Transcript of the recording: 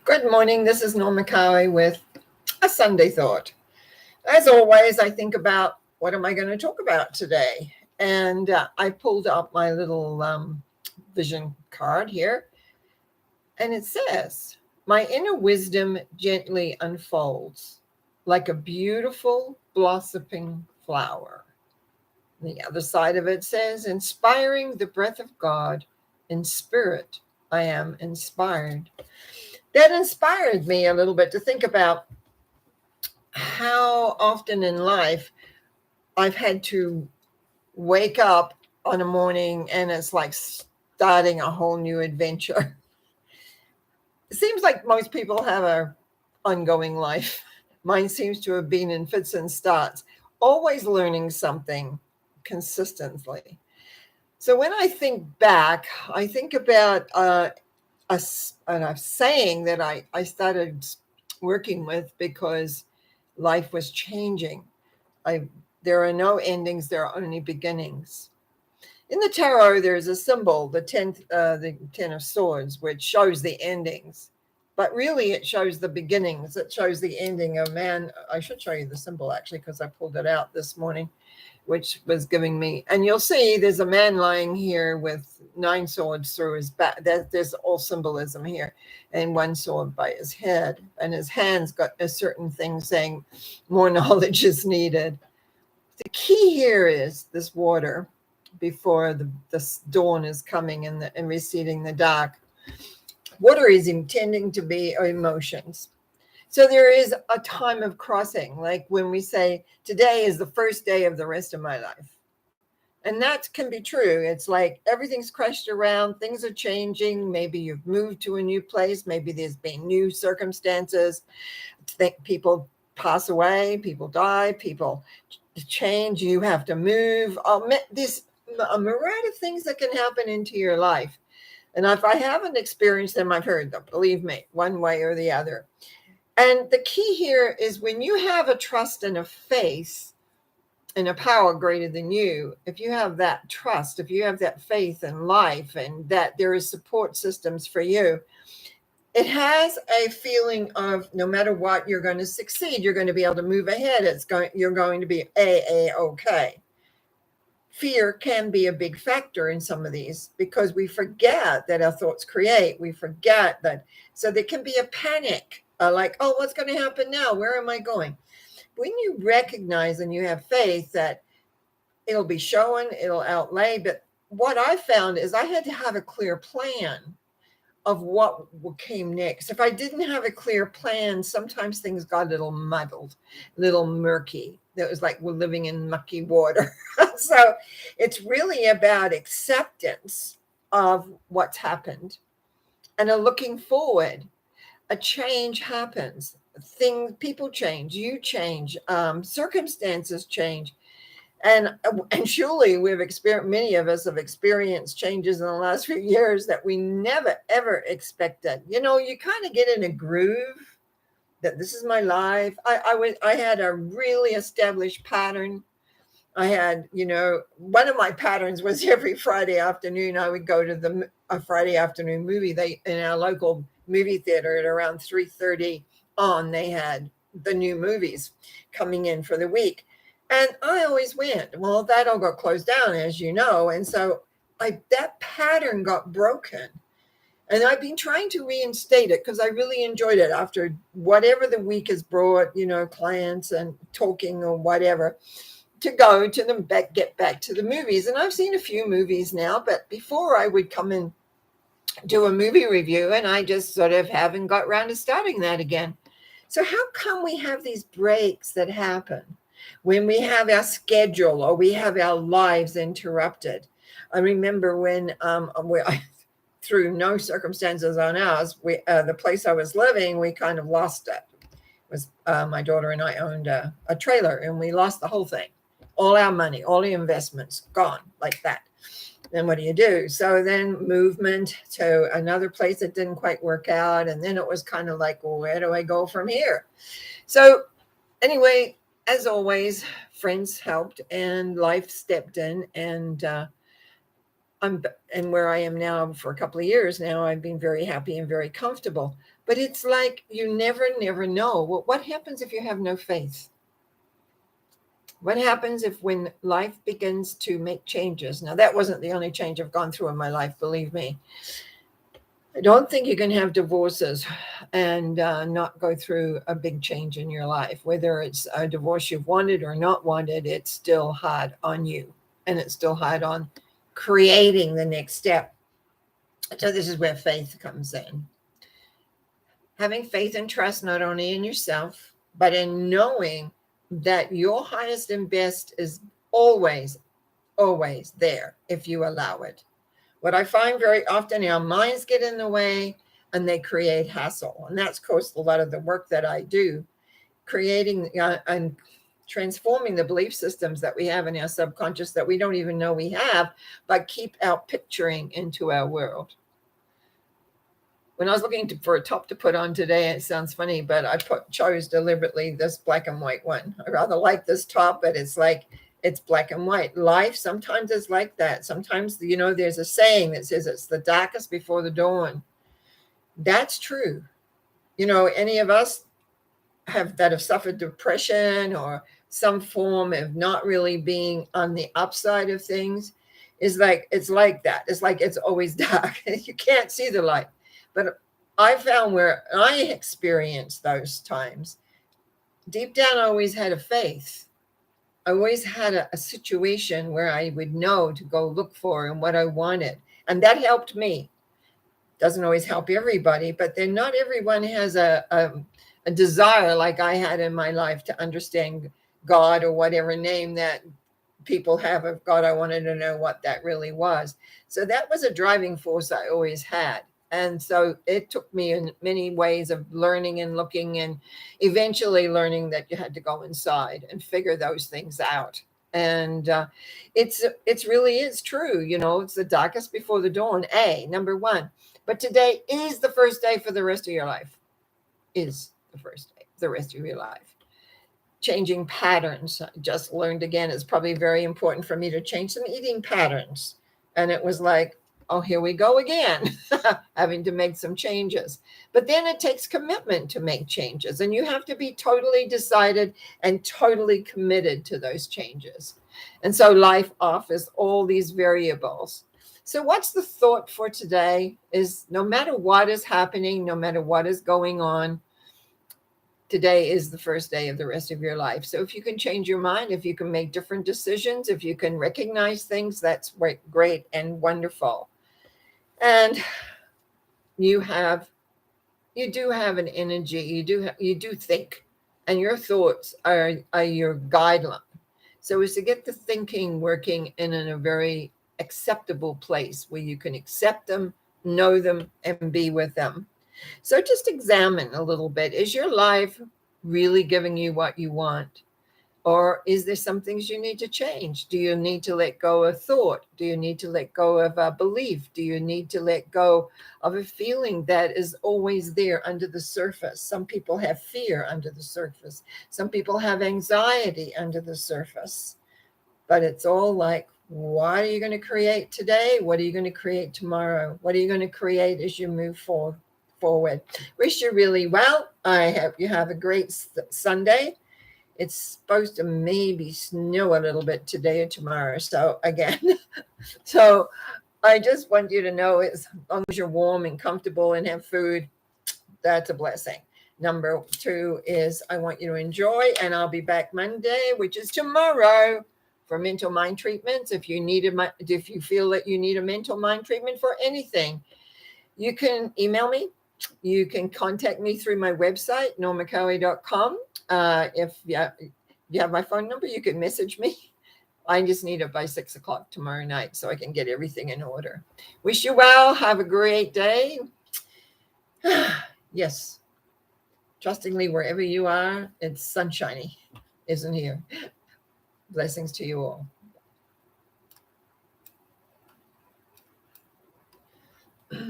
Good morning. This is Norma Cowie with a Sunday thought. As always, I think about what am I going to talk about today? And I pulled up my little vision card here, and it says, "My inner wisdom gently unfolds like a beautiful blossoming flower." The other side of it says, "Inspiring the breath of God in spirit, I am inspired." That inspired me a little bit to think about how often in life I've had to wake up on a morning and it's like starting a whole new adventure. It seems like most people have a ongoing life. Mine seems to have been in fits and starts, always learning something consistently. So when I think back, I think about a saying that I started working with because life was changing. I There are no endings, there are only beginnings. In the tarot, there's a symbol, the Ten of Swords, which shows the endings. But really, it shows the beginnings. It shows the ending of man. I should show you the symbol actually, because I pulled it out this morning, which was giving me. And you'll see there's a man lying here with 9 swords through his back. There's all symbolism here, and 1 sword by his head, and his hands got a certain thing saying, "More knowledge is needed." The key here is this water before the dawn is coming and receding the dark. Water is intending to be emotions. So there is a time of crossing, like when we say, today is the first day of the rest of my life. And that can be true. It's like everything's crashed around, things are changing. Maybe you've moved to a new place. Maybe there's been new circumstances. People pass away, people die, people change, you have to move. This a myriad of things that can happen into your life. And if I haven't experienced them, I've heard them, believe me, one way or the other. And the key here is when you have a trust and a faith in a power greater than you, if you have that trust, if you have that faith in life and that there is support systems for you, it has a feeling of no matter what, you're going to succeed. You're going to be able to move ahead. You're going to be okay. Fear can be a big factor in some of these because we forget that our thoughts create. We forget that. So there can be a panic, like, oh, what's going to happen now? Where am I going? When you recognize and you have faith that it'll be shown, it'll outlay. But what I found is I had to have a clear plan of what came next. If I didn't have a clear plan, sometimes things got a little muddled, a little murky. That was like we're living in mucky water. So it's really about acceptance of what's happened and a looking forward. A change happens. People change, you change, circumstances change. And surely many of us have experienced changes in the last few years that we never ever expected. You kind of get in a groove that this is my life. I had a really established pattern. I had, one of my patterns was every Friday afternoon I would go to a Friday afternoon movie. They in our local movie theater at around 3:30 on. They had the new movies coming in for the week. And I always went. Well, that all got closed down, as you know. And so that pattern got broken. And I've been trying to reinstate it because I really enjoyed it after whatever the week has brought, clients and talking or whatever, to go to them, get back to the movies. And I've seen a few movies now, but before I would come and do a movie review, and I just sort of haven't got around to starting that again. So how come we have these breaks that happen when we have our schedule or we have our lives interrupted? I remember when through no circumstances on ours, the place I was living, we kind of lost it. My daughter and I owned a trailer, and we lost the whole thing. All our money, all the investments gone like that. Then what do you do? So then movement to another place that didn't quite work out. And then it was kind of like, well, where do I go from here? So anyway, as always, friends helped and life stepped in. And and where I am now for a couple of years now, I've been very happy and very comfortable. But it's like you never know. Well, what happens if you have no faith? What happens if when life begins to make changes? Now, that wasn't the only change I've gone through in my life, believe me. I don't think you can have divorces and not go through a big change in your life. Whether it's a divorce you've wanted or not wanted, it's still hard on you. And it's still hard on creating the next step. So this is where faith comes in. Having faith and trust not only in yourself, but in knowing that your highest and best is always, always there if you allow it. What I find very often, our minds get in the way and they create hassle. And that's, of course, a lot of the work that I do, creating and transforming the belief systems that we have in our subconscious that we don't even know we have, but keep out picturing into our world. When I was looking for a top to put on today, it sounds funny, but I chose deliberately this black and white one. I rather like this top, but it's like, it's black and white. Life sometimes is like that. Sometimes, there's a saying that says it's the darkest before the dawn. That's true. Any of us that have suffered depression or some form of not really being on the upside of things, it's like that. It's like it's always dark. You can't see the light. But I found where I experienced those times, deep down, I always had a faith. I always had a situation where I would know to go look for and what I wanted. And that helped me. Doesn't always help everybody, but then not everyone has a desire like I had in my life to understand God or whatever name that people have of God. I wanted to know what that really was. So that was a driving force I always had. And so it took me in many ways of learning and looking and eventually learning that you had to go inside and figure those things out. And it's really is true. It's the darkest before the dawn, number one. But today is the first day for the rest of your life. Is the first day, the rest of your life. Changing patterns. I just learned again, it's probably very important for me to change some eating patterns. And it was like, oh, here we go again, having to make some changes. But then it takes commitment to make changes. And you have to be totally decided and totally committed to those changes. And so life offers all these variables. So what's the thought for today is no matter what is happening, no matter what is going on, today is the first day of the rest of your life. So if you can change your mind, if you can make different decisions, if you can recognize things, that's great and wonderful. And you do have an energy, you do think, and your thoughts are your guideline. So it's to get the thinking working in a very acceptable place where you can accept them, know them, and be with them. So just examine a little bit. Is your life really giving you what you want? Or is there some things you need to change? Do you need to let go of thought? Do you need to let go of a belief? Do you need to let go of a feeling that is always there under the surface? Some people have fear under the surface. Some people have anxiety under the surface. But it's all like, what are you going to create today? What are you going to create tomorrow? What are you going to create as you move forward? Wish you really well. I hope you have a great Sunday. It's supposed to maybe snow a little bit today or tomorrow. So again, so I just want you to know, as long as you're warm and comfortable and have food, that's a blessing. Number two is I want you to enjoy, and I'll be back Monday, which is tomorrow, for mental mind treatments. If you feel that you need a mental mind treatment for anything, you can email me. You can contact me through my website, normacowie.com. If you have my phone number, you can message me. I just need it by 6:00 tomorrow night so I can get everything in order. Wish you well. Have a great day. Yes. Trustingly, wherever you are, it's sunshiny, isn't here? Blessings to you all.